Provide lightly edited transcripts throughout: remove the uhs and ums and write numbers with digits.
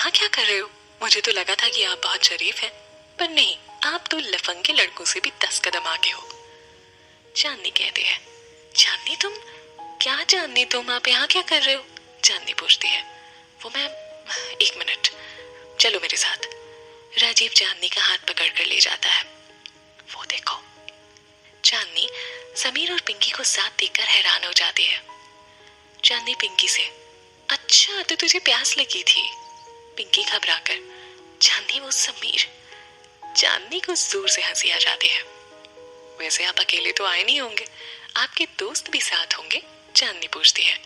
यहाँ क्या कर रहे हो? मुझे तो लगा था कि आप बहुत शरीफ हैं, पर नहीं, आप तो लफंगे लड़कों से भी 10 कदम आगे हो। चांदनी कहती है, चांदनी तुम क्या? चांदनी तुम आप यहाँ क्या कर रहे हो? चांदनी पूछती है, वो मैम, 1 मिनट, चलो मेरे साथ। राजीव चांदनी का हाथ पकड़ कर ले जाता है। वो देखो। चांदनी समीर और पिंकी को साथ देखकर हैरान हो जाती है। चांदनी पिंकी से, अच्छा तो तुझे प्यास लगी थी? पिंकी घबराकर, चांदनी वो समीर। चांदनी को जोर से हंसी आ जाती है। वैसे आप अकेले तो आए नहीं होंगे, आपके दोस्त भी साथ होंगे? चांदनी पूछती है।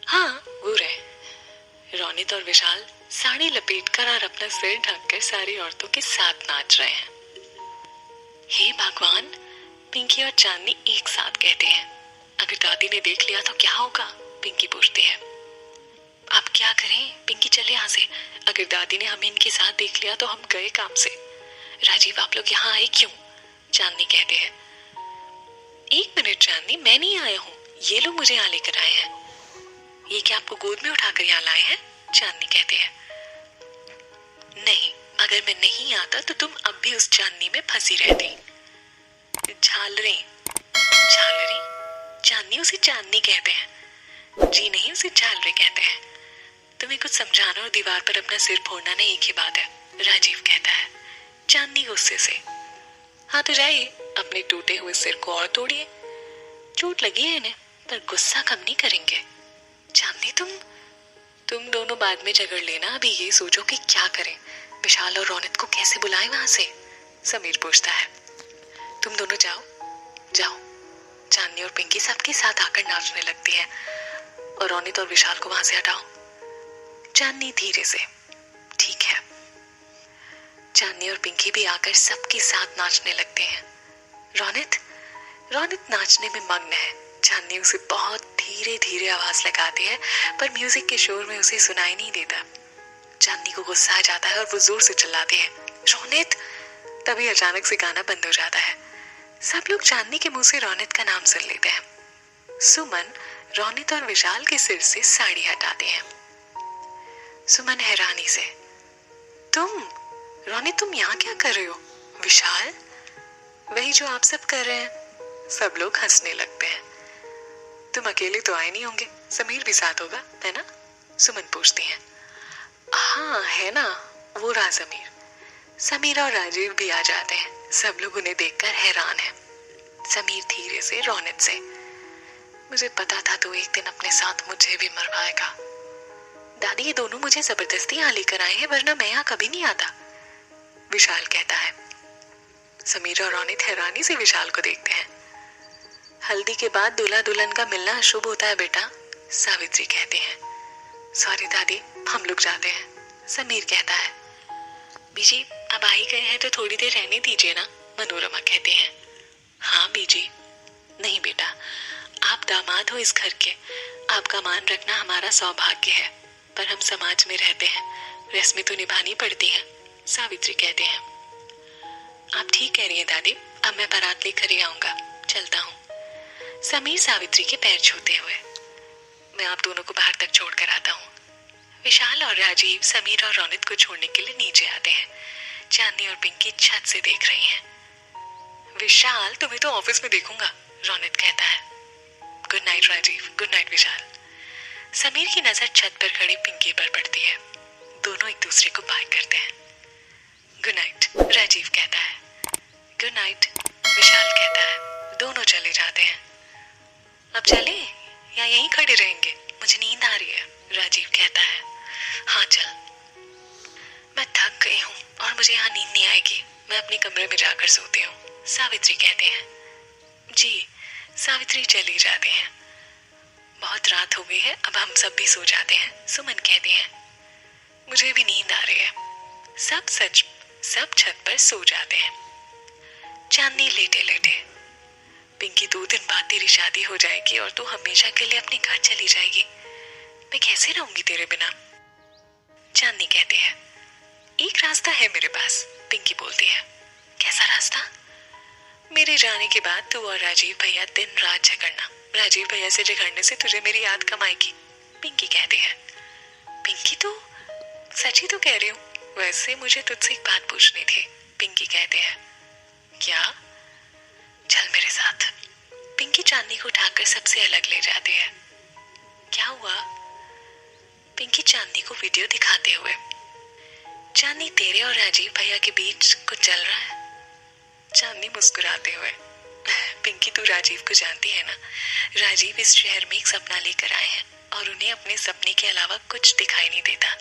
हाँ, वो रहे। रोनित और विशाल साड़ी लपेटकर और अपना सिर ढककर सारी औरतों के साथ नाच रहे हैं। हे भगवान, पिंकी और चांदनी एक साथ कहते हैं। अगर दादी ने देख लिया तो क्या होगा? पिंकी पूछती है। आप क्या करें? पिंकी, चले यहाँ से। अगर दादी ने हमें इनके साथ देख लिया तो हम गए काम से। राजीव, आप लोग यहाँ आए क्यों? चांदनी कहते हैं। 1 मिनट चांदनी, मैं नहीं आया हूँ, ये लोग मुझे यहाँ लेकर आए हैं। ये क्या आपको गोद में उठाकर यहाँ लाए हैं? चांदनी कहते हैं। नहीं, अगर मैं नहीं आता तो तुम अब भी उस चांदनी में फंसी रहती। झालरें। झालरें? चांदनी, उसे चांदनी कहते हैं। जी नहीं, उसे झालरें कहते हैं। तुम्हें कुछ समझाना और दीवार पर अपना सिर फोड़ना ना एक ही बात है, राजीव कहता है। चांदनी गुस्से से, हाँ तो जाइए, अपने टूटे हुए सिर को और तोड़िए। चोट लगी है इन्हें, पर गुस्सा कम नहीं करेंगे। चांदनी, तुम दोनों बाद में झगड़ लेना, अभी ये सोचो कि क्या करें। विशाल और रोनित को कैसे बुलाएं वहां से? समीर पूछता है। तुम दोनों जाओ जाओ। चांदनी और पिंकी सबके साथ आकर नाचने लगती है। और रोनित और विशाल को वहां से हटाओ। चांदनी धीरे से, ठीक है। चांदनी और पिंकी भी आकर सबके साथ नाचने लगते हैं। रोनित नाचने में मग्न है। चांदनी उसे बहुत धीरे धीरे आवाज लगाती है, पर म्यूजिक के शोर में उसे सुनाई नहीं देता। चांदनी को गुस्सा आ जाता है और वो जोर से चिल्लाती है, रोनित। तभी अचानक से गाना बंद हो जाता है। सब लोग चांदनी के मुंह से रोनित का नाम सुन लेते हैं। सुमन रोनित और विशाल के सिर से साड़ी हटाते हैं। सुमन हैरानी से, रोनित तुम यहाँ क्या कर रहे हो? विशाल, वही जो आप सब कर रहे हैं। सब लोग हंसने लगते हैं। तुम अकेले तो आए नहीं होंगे, समीर भी साथ होगा, है ना? सुमन पूछती है। हाँ है ना, वो रहा समीर। समीर और राजीव भी आ जाते हैं। सब लोग उन्हें देखकर हैरान हैं। समीर धीरे से रोनित से, मुझे पता था तो एक दिन अपने साथ मुझे भी मरवाएगा। दादी, ये दोनों मुझे जबरदस्ती यहाँ लेकर आए हैं, वरना मैं यहाँ कभी नहीं आता, विशाल कहता है। समीर और रोनित हैरानी से विशाल को देखते हैं। हल्दी के बाद दूल्हा दुल्हन का मिलना अशुभ होता है बेटा, सावित्री कहती है। सॉरी दादी, हम लोग जाते हैं, समीर कहता है। बीजी, अब आ ही गए हैं तो थोड़ी देर रहने दीजिए ना, मनोरमा कहती है। हाँ बीजी। नहीं बेटा, आप दामाद हो इस घर के, आपका मान रखना हमारा सौभाग्य है, पर हम समाज में रहते हैं, रस्में तो निभानी पड़ती है, सावित्री कहते हैं। आप ठीक कह रही हैं दादी, अब मैं बारात लेकर ही आऊंगा, चलता हूँ। समीर सावित्री के पैर छूते हुए, मैं आप दोनों को बाहर तक छोड़ कर आता हूँ। विशाल और राजीव समीर और रोनित को छोड़ने के लिए नीचे आते हैं। चांदनी और पिंकी छत से देख रही हैं। विशाल, तुम्हें तो ऑफिस में देखूंगा, रोनित कहता है। Good night Rajeev, good night Vishal. Sameer की नजर छत पर खड़ी पिंकी पर पड़ती है। दोनों एक दूसरे को बाय करते हैं। गुड नाइट, राजीव कहता है। गुड नाइट, विशाल कहता है। दोनों चले जाते हैं। अब चले या यहीं खड़े रहेंगे? मुझे नींद आ रही है, राजीव कहता है। हाँ चल। मैं थक गई हूँ और मुझे यहाँ नींद नहीं आएगी, मैं अपने कमरे में जाकर सोती हूँ, सावित्री कहते हैं। जी, सावित्री चली जाती हैं। बहुत रात हो गई है, अब हम सब भी सो जाते हैं, सुमन कहती है। मुझे भी नींद आ रही है। सब छत पर सो जाते हैं। चांदनी लेटे लेटे, पिंकी 2 दिन बाद तेरी शादी हो जाएगी और तू हमेशा के लिए अपने घर चली जाएगी, मैं कैसे रहूंगी तेरे बिना? चांदनी कहती है। एक रास्ता है मेरे पास, पिंकी बोलती है। कैसा रास्ता? मेरे जाने के बाद तू और राजीव भैया दिन रात झगड़ना, राजीव भैया से झगड़ने से तुझे मेरी याद कम आएगी, पिंकी कहती है। पिंकी, तू सच ही तो कह रही हूँ। वैसे मुझे तुझसे एक बात पूछनी थी। पिंकी कहते हैं। क्या? चल मेरे साथ। पिंकी चांदनी को उठाकर सबसे अलग ले जाते हैं। क्या हुआ? पिंकी चांदनी को वीडियो दिखाते हुए। चांदनी, तेरे और राजीव भैया के बीच कुछ चल रहा है? चांदनी मुस्कुराते हुए। पिंकी, तू राजीव को जानती है ना? राजीव इस शहर में एक सपना लेकर आए हैं और उन्हें अपने सपने के अलावा कुछ दिखाई नहीं देता।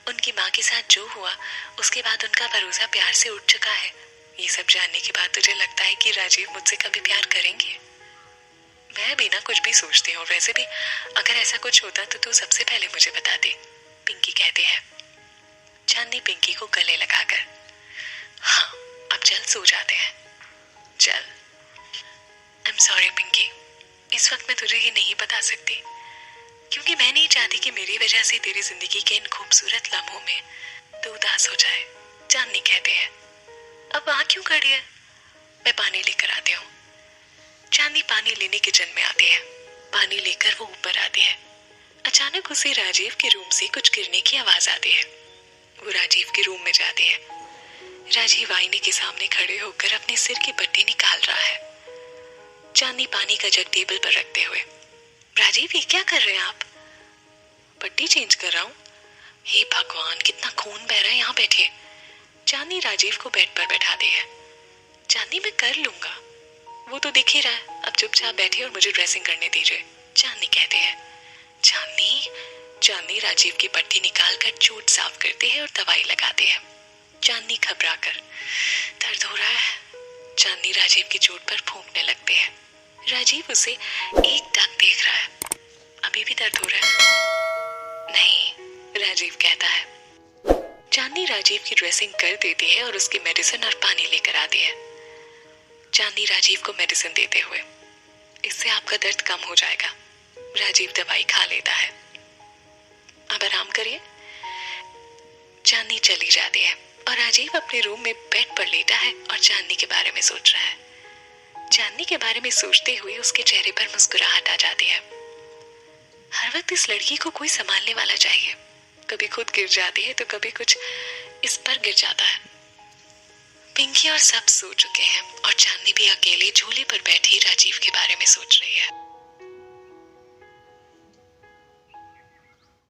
उनकी माँ के साथ जो हुआ उसके बाद उनका भरोसा प्यार से उठ चुका है। ये सब जानने के बाद तुझे लगता है कि राजीव मुझसे कभी प्यार करेंगे? मैं भी ना कुछ भी सोचती हूँ। वैसे भी अगर ऐसा कुछ होता तो तू सबसे पहले मुझे बता दे। पिंकी कहते हैं। चांदनी पिंकी को गले लगाकर। हाँ, अब चल सो जाते हैं। चल। आई एम सॉरी पिंकी, इस वक्त मैं तुझे ये नहीं बता सकती क्योंकि मैं नहीं चाहती कि मेरी वजह से तेरी जिंदगी के इन खूबसूरत लम्हों में तू उदास हो जाए। चांदनी कहते हैं। अब वहां क्यों खड़ी है? मैं पानी लेकर आती हूँ। चांदनी पानी लेने किचन में आती है। पानी लेकर वो ऊपर आती है। अचानक उसे राजीव के रूम से कुछ गिरने की आवाज आती है। वो राजीव के रूम में जाती है। राजीव आईने के सामने खड़े होकर अपने सिर की पट्टी निकाल रहा है। चांदनी पानी का जग टेबल पर रखते हुए। राजीव, ये क्या कर रहे हैं आप? पट्टी चेंज कर रहा हूँ। हे भगवान, कितना खून बह रहा है, यहाँ बैठिए। चांदनी राजीव को बेड पर बैठाती है। चांदनी, मैं कर लूंगा, वो तो दिख ही रहा है। अब चुपचाप बैठिए और मुझे ड्रेसिंग करने दीजिए। चांदनी कहते हैं। चांदनी राजीव की पट्टी निकालकर चोट साफ करते हैं और दवाई लगाते हैं। चांदनी घबराकर, दर्द हो रहा है। चांदनी राजीव की चोट पर फूंकने लगते हैं। राजीव उसे एकटक देख रहा है। अभी भी दर्द हो रहा है? नहीं, राजीव कहता है। चांदनी राजीव की ड्रेसिंग कर देती है और उसकी मेडिसिन और पानी लेकर आती है। चांदनी राजीव को मेडिसिन देते हुए। इससे आपका दर्द कम हो जाएगा। राजीव दवाई खा लेता है। अब आराम करिए। चांदनी चली जाती है और राजीव अपने रूम में बेड पर लेटा है और चांदनी के बारे में सोच रहा है। चांदनी के बारे में सोचते हुए उसके चेहरे पर मुस्कुराहट आ जाती है। हर वक्त इस लड़की को कोई संभालने वाला चाहिए। कभी खुद गिर जाती है तो कभी कुछ इस पर गिर जाता है। पिंकी और सब सो चुके हैं और चांदनी भी अकेले झूले पर बैठी राजीव के बारे में सोच रही है।